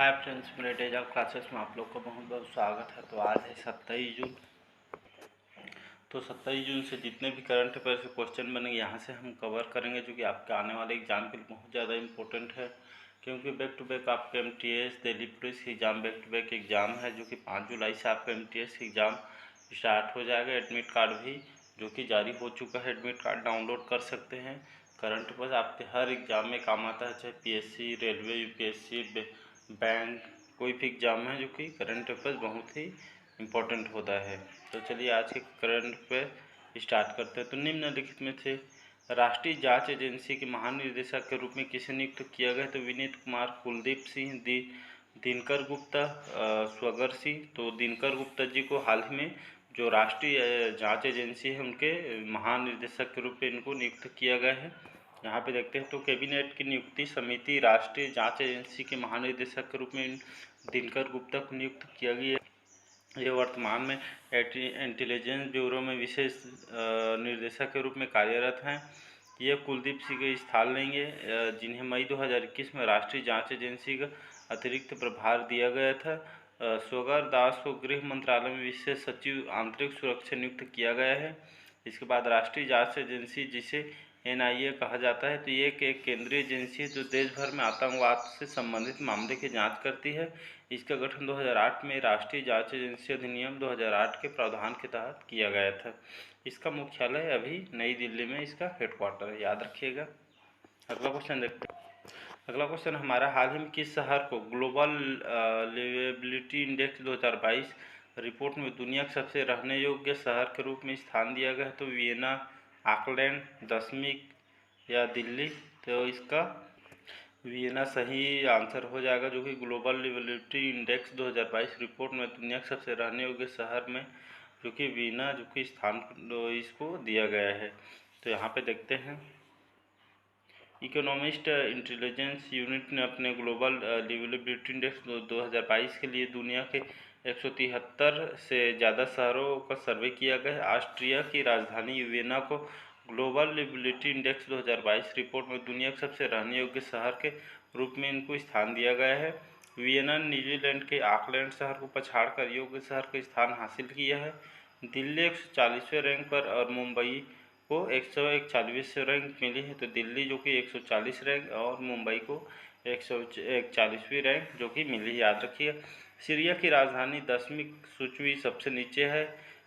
Hi friends, मेरे days of classes में आप लोग का बहुत बहुत स्वागत है। तो आज है 27 जून। तो 27 जून से जितने भी करंट अफेयर से क्वेश्चन बनेंगे यहाँ से हम कवर करेंगे, जो कि आपके आने वाले एग्जाम के लिए बहुत ज़्यादा इंपॉर्टेंट है। क्योंकि बैक टू बैक आपके एमटीएस दिल्ली पुलिस की exam back to back exam है, जो कि 5 जुलाई से आपका एमटीएस एग्ज़ाम स्टार्ट हो जाएगा। एडमिट कार्ड भी जो कि जारी हो चुका है, एडमिट कार्ड डाउनलोड कर सकते हैं। करंट अफेयर आपके हर एग्ज़ाम में काम आता है, चाहे पीएससी, रेलवे, यूपीएससी, बैंक, कोई भी एग्ज़ाम है जो कि करंट अफेयर बहुत ही इम्पोर्टेंट होता है। तो चलिए आज के करंट पे स्टार्ट करते हैं। तो निम्नलिखित में से राष्ट्रीय जांच एजेंसी के महानिदेशक के रूप में किसे नियुक्त किया गया? तो विनीत कुमार, कुलदीप सिंह, दिनकर गुप्ता, स्वगर सिंह। तो दिनकर गुप्ता जी को हाल ही में जो राष्ट्रीय जांच एजेंसी है उनके महानिदेशक के रूप में इनको नियुक्त किया गया है। यहाँ पे देखते हैं तो कैबिनेट की नियुक्ति समिति राष्ट्रीय जांच एजेंसी के महानिदेशक के रूप में दिनकर गुप्ता को नियुक्त किया गया है। ये वर्तमान में इंटेलिजेंस ब्यूरो में विशेष निर्देशक के रूप में कार्यरत हैं। ये कुलदीप सिंह के स्थान लेंगे, जिन्हें मई 2021 में राष्ट्रीय जांच एजेंसी का अतिरिक्त प्रभार दिया गया था। स्वगर दास को गृह मंत्रालय में विशेष सचिव आंतरिक सुरक्षा नियुक्त किया गया है। इसके बाद राष्ट्रीय जांच एजेंसी, जिसे एनआईए कहा जाता है, तो ये एक केंद्रीय एजेंसी है जो देश भर में आतंकवाद से संबंधित मामले की जांच करती है। इसका गठन 2008 में राष्ट्रीय जांच एजेंसी अधिनियम 2008 के प्रावधान के तहत किया गया था। इसका मुख्यालय अभी नई दिल्ली में इसका हेडक्वार्टर है, याद रखिएगा। अगला क्वेश्चन देखते हैं। अगला क्वेश्चन हमारा, हाल ही में किस शहर को ग्लोबल लिवेबिलिटी इंडेक्स 2022 रिपोर्ट में दुनिया के सबसे रहने योग्य शहर के रूप में स्थान दिया गया है? तो वियना, ऑकलैंड, दशमिक या दिल्ली? तो इसका वियना सही आंसर हो जाएगा, जो कि ग्लोबल लिवेबिलिटी इंडेक्स 2022 रिपोर्ट में दुनिया के सबसे रहने योग्य शहर में जो कि वियना जो कि स्थान इसको दिया गया है। तो यहाँ पे देखते हैं, इकोनॉमिस्ट इंटेलिजेंस यूनिट ने अपने ग्लोबल लिवेबिलिटी इंडेक्स 2022 के लिए दुनिया के 173 से ज़्यादा शहरों का सर्वे किया गया है। ऑस्ट्रिया की राजधानी वियना को ग्लोबल लिवेबिलिटी इंडेक्स 2022 रिपोर्ट में दुनिया के सबसे रहने योग्य शहर के रूप में इनको स्थान दिया गया है। वियना ने न्यूजीलैंड के ऑकलैंड शहर को पछाड़कर योग्य शहर का स्थान हासिल किया है। दिल्ली 140वें रैंक पर और मुंबई को 141 रैंक मिली है। तो दिल्ली जो कि 140 रैंक और मुंबई को 141वीं रैंक जो कि मिली है, याद रखिए। सीरिया की राजधानी दशमिक सूची सबसे नीचे है।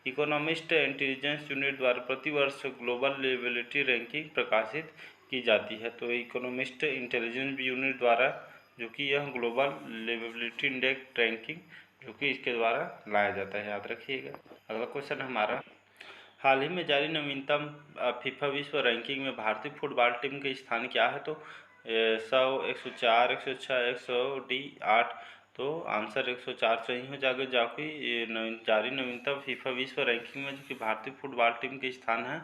इकोनॉमिस्ट इंटेलिजेंस यूनिट द्वारा प्रतिवर्ष ग्लोबल लिवेबिलिटी रैंकिंग प्रकाशित की जाती है। तो इकोनॉमिस्ट इंटेलिजेंस यूनिट द्वारा जो कि यह ग्लोबल लिवेबिलिटी इंडेक्स रैंकिंग जो कि इसके द्वारा लाया जाता है, याद रखिएगा। अगला क्वेश्चन हमारा, हाल ही में जारी नवीनतम फीफा विश्व रैंकिंग में भारतीय फुटबॉल टीम के स्थान क्या है? तो 100, 104, 106, 100D8। तो आंसर 104 सही हो जाएगा, जबकि जारी नवीनतम फीफा विश्व रैंकिंग में जो कि भारतीय फुटबॉल टीम के स्थान है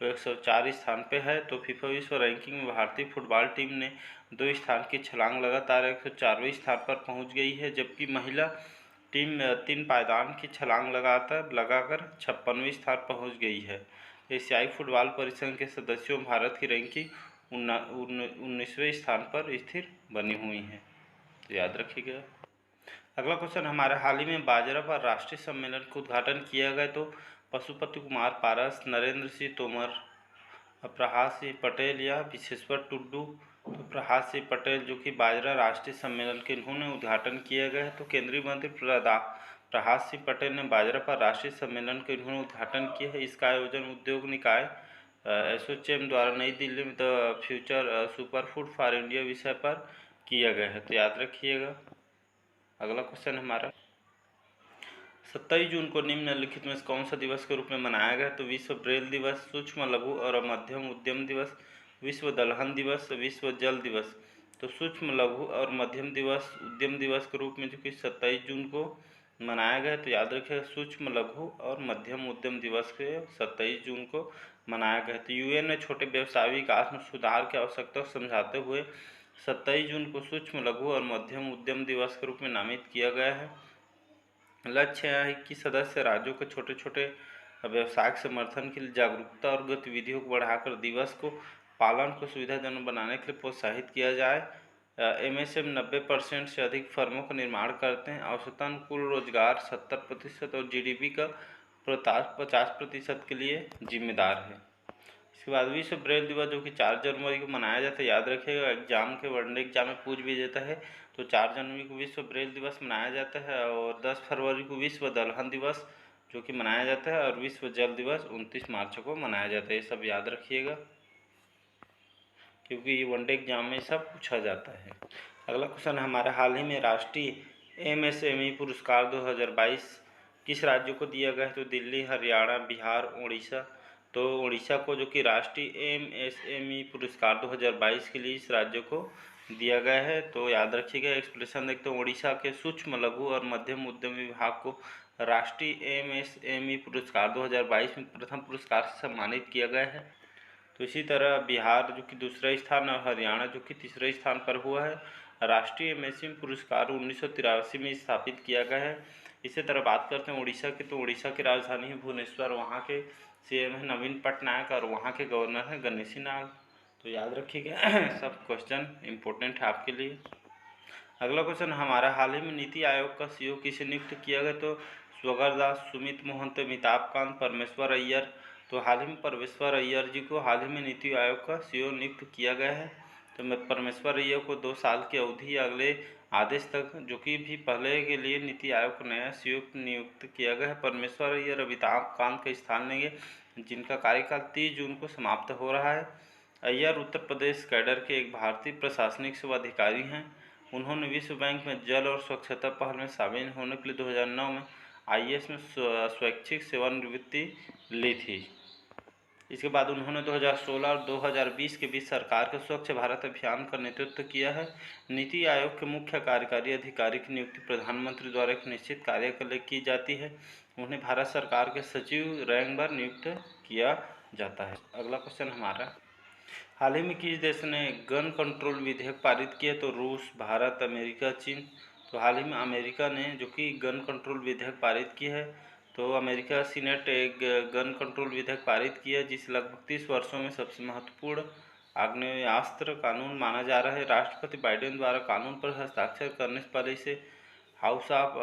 वो 104 स्थान पे है। तो फीफा विश्व रैंकिंग में भारतीय फुटबॉल टीम ने 2 स्थान की छलांग लगातार 104वें स्थान पर पहुँच गई है, जबकि महिला टीम 3 पायदान की छलांग लगाकर 56वें स्थान पहुंच गई है। एशियाई फुटबॉल परिसंघ के सदस्यों में भारत की रैंकिंग 19वें स्थान पर स्थिर बनी हुई है, तो याद रखिएगा। अगला क्वेश्चन हमारा, हाल ही में बाजरा पर राष्ट्रीय सम्मेलन का उद्घाटन किया गया? तो पशुपति कुमार पारस, नरेंद्र सिंह तोमर, प्रहास सिंह पटेल या विशेश्वर टुड्डू? तो प्रहास सिंह पटेल जो कि बाजरा राष्ट्रीय सम्मेलन के इन्होंने उद्घाटन किया गया है। तो केंद्रीय मंत्री प्रहास सिंह पटेल ने बाजरा पर राष्ट्रीय सम्मेलन का इन्होंने उद्घाटन किया है। इसका आयोजन उद्योग निकाय एसोचैम द्वारा नई दिल्ली में the future super food for India विषय पर किया गया है, तो याद रखिएगा। अगला क्वेश्चन हमारा, 27 जून को निम्नलिखित में कौन सा दिवस के रूप में मनाया गया? तो विश्व ब्रेल दिवस, सूक्ष्म लघु और मध्यम उद्यम दिवस, विश्व दलहन दिवस, विश्व जल दिवस। तो सूक्ष्म लघु और मध्यम दिवस उद्यम दिवस के रूप में जो कि 27 जून को मनाया गया, तो याद रखिएगा सूक्ष्म लघु और मध्यम उद्यम दिवस के 27 जून को मनाया गया। तो यूएन ने छोटे व्यवसाय विकास में सुधार की आवश्यकता को समझाते हुए 27 जून को सूक्ष्म लघु और मध्यम उद्यम दिवस के रूप में नामित किया गया है। लक्ष्य है कि सदस्य राज्यों के छोटे छोटे व्यवसाय समर्थन के लिए जागरूकता और गतिविधियों को बढ़ाकर दिवस को पालन को सुविधाजनक बनाने के लिए प्रोत्साहित किया जाए। MSM 90% से अधिक फर्मों का निर्माण करते हैं। औसतन कुल रोजगार 70% और GDP का 50% के लिए जिम्मेदार है। इसके बाद विश्व ब्रेल दिवस, जो कि 4 जनवरी को मनाया जाता है। याद रखिएगा, एग्जाम के वनडे एग्जाम में पूछ भी देता है। तो 4 जनवरी को विश्व ब्रेल दिवस मनाया जाता है और 10 फरवरी को विश्व दलहन दिवस जो कि मनाया जाता है और विश्व जल दिवस 29 मार्च को मनाया जाता है। ये सब याद रखिएगा क्योंकि ये वनडे एग्जाम में सब पूछा जाता है। अगला क्वेश्चन हमारा, हाल ही में राष्ट्रीय MSME पुरस्कार 2022 किस राज्य को दिया गया है? तो दिल्ली, हरियाणा, बिहार, उड़ीसा। तो उड़ीसा को जो कि राष्ट्रीय MSME पुरस्कार 2022 के लिए इस राज्य को दिया गया है। तो याद रखिएगा, एक्सप्रेशन देखते हैं। उड़ीसा के सूक्ष्म, लघु और मध्यम उद्यम विभाग को राष्ट्रीय MSME पुरस्कार 2022 में प्रथम पुरस्कार से सम्मानित किया गया है। तो इसी तरह बिहार जो कि दूसरा स्थान और हरियाणा जो कि तीसरे स्थान पर हुआ है। राष्ट्रीय MSME पुरस्कार 1983 में स्थापित किया गया है। इसी तरह बात करते हैं उड़ीसा की, तो उड़ीसा की राजधानी है भुवनेश्वर, वहाँ के CM है नवीन पटनायक और वहाँ के गवर्नर हैं गणेशी लाल। तो याद रखिएगा सब क्वेश्चन इंपॉर्टेंट है आपके लिए। अगला क्वेश्चन हमारा, हाल ही में नीति आयोग का CEO किसे नियुक्त किया गया? तो स्वगर दास, सुमित मोहंत, अमिताभ कांत, परमेश्वर अय्यर। तो हाल ही में परमेश्वर अय्यर जी को हाल ही में नीति आयोग का CEO नियुक्त किया गया है। तो परमेश्वर अय्यर को 2 साल की अवधि अगले आदेश तक, जो कि भी पहले के लिए नीति आयोग का नया CEO नियुक्त किया गया है। परमेश्वर अय्यर अमिताभ कांत का स्थान लेंगे, जिनका कार्यकाल 30 जून को समाप्त हो रहा है। अय्यर उत्तर प्रदेश कैडर के एक भारतीय प्रशासनिक सेवा अधिकारी हैं। उन्होंने विश्व बैंक में जल और स्वच्छता पहल में शामिल होने के लिए 2009 में IAS में स्वैच्छिक सेवानिवृत्ति ली थी। इसके बाद उन्होंने 2016 और 2020 के बीच सरकार के स्वच्छ भारत अभियान का नेतृत्व किया है। नीति आयोग के मुख्य कार्यकारी अधिकारी की नियुक्ति प्रधानमंत्री द्वारा एक निश्चित कार्य के लिए की जाती है। उन्हें भारत सरकार के सचिव रैंक पर नियुक्त किया जाता है। अगला क्वेश्चन हमारा, हाल ही में किस देश ने गन कंट्रोल विधेयक पारित किया? तो रूस, भारत, अमेरिका, चीन। तो हाल ही में अमेरिका ने जो कि गन कंट्रोल विधेयक पारित किया है। तो अमेरिका सीनेट एक गन कंट्रोल विधेयक पारित किया है, जिसे लगभग 30 वर्षों में सबसे महत्वपूर्ण आग्नेयास्त्र कानून माना जा रहा है। राष्ट्रपति बाइडेन द्वारा कानून पर हस्ताक्षर करने से पहले इसे हाउस ऑफ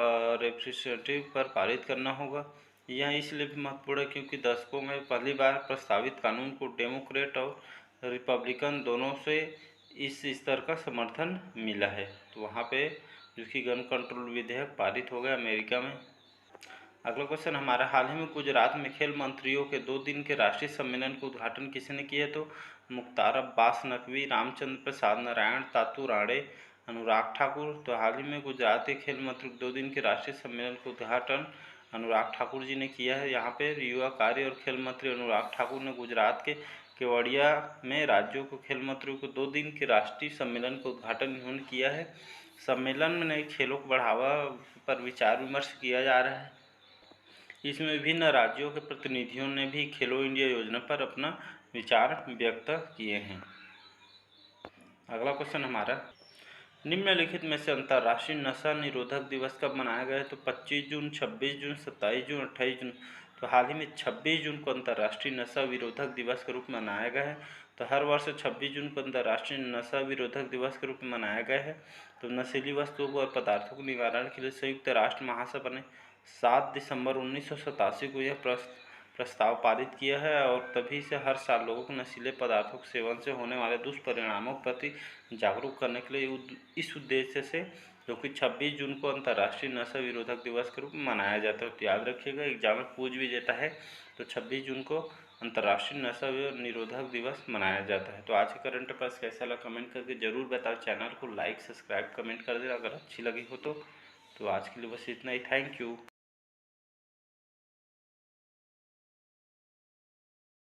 रिप्रेजेंटेटिव पर पारित करना होगा। यह इसलिए भी महत्वपूर्ण है क्योंकि दशकों में पहली बार प्रस्तावित कानून को डेमोक्रेट और रिपब्लिकन दोनों से इस स्तर का समर्थन मिला है। तो वहाँ पे जो कि गन कंट्रोल विधेयक पारित हो गया अमेरिका में। अगला क्वेश्चन हमारा, हाल ही में गुजरात में खेल मंत्रियों के 2 दिन के राष्ट्रीय सम्मेलन का उद्घाटन किसने किया? तो मुख्तार अब्बास नकवी, रामचंद्र प्रसाद, नारायण तातू राणे, अनुराग ठाकुर। तो हाल ही में गुजरात के खेल मंत्री 2 दिन के राष्ट्रीय सम्मेलन का उद्घाटन अनुराग ठाकुर जी ने किया है। यहाँ पे युवा कार्य और खेल मंत्री अनुराग ठाकुर ने गुजरात के केवड़िया में राज्यों को खेल मंत्रियों को 2 दिन के राष्ट्रीय सम्मेलन का उद्घाटन इन्होंने किया है। सम्मेलन में नए खेलों को बढ़ावा पर विचार विमर्श किया जा रहा है। इसमें विभिन्न राज्यों के प्रतिनिधियों ने भी खेलो इंडिया योजना पर अपना विचार व्यक्त किए हैं। अगला क्वेश्चन हमारा, निम्नलिखित में से अंतर्राष्ट्रीय नशा निरोधक दिवस कब मनाया गया है? तो 25 जून, 26 जून, 27 जून, 28 जून। तो हाल ही में 26 जून को अंतर्राष्ट्रीय नशा विरोधक दिवस के रूप में मनाया गया है। तो हर वर्ष 26 जून को अंतर्राष्ट्रीय नशा विरोधक दिवस के रूप में मनाया गया है। तो नशीली वस्तुओं और पदार्थों के निवारण के लिए संयुक्त राष्ट्र महासभा ने 7 दिसंबर 1987 को यह प्रस्ताव पारित किया है और तभी से हर साल लोगों को नशीले पदार्थों के सेवन से होने वाले दुष्परिणामों के प्रति जागरूक करने के लिए इस उद्देश्य से जो कि 26 जून को अंतर्राष्ट्रीय नशा विरोधक दिवस के रूप में मनाया जाता है। तो याद रखिएगा, एग्जाम में पूछ भी देता है। तो 26 जून को अंतर्राष्ट्रीय नशा निरोधक दिवस मनाया जाता है। तो आज के करंट अफेयर्स कैसा लगा कमेंट करके जरूर बताओ। चैनल को लाइक, सब्सक्राइब, कमेंट कर देना अगर अच्छी लगी हो तो आज के लिए बस इतना ही। Thank you.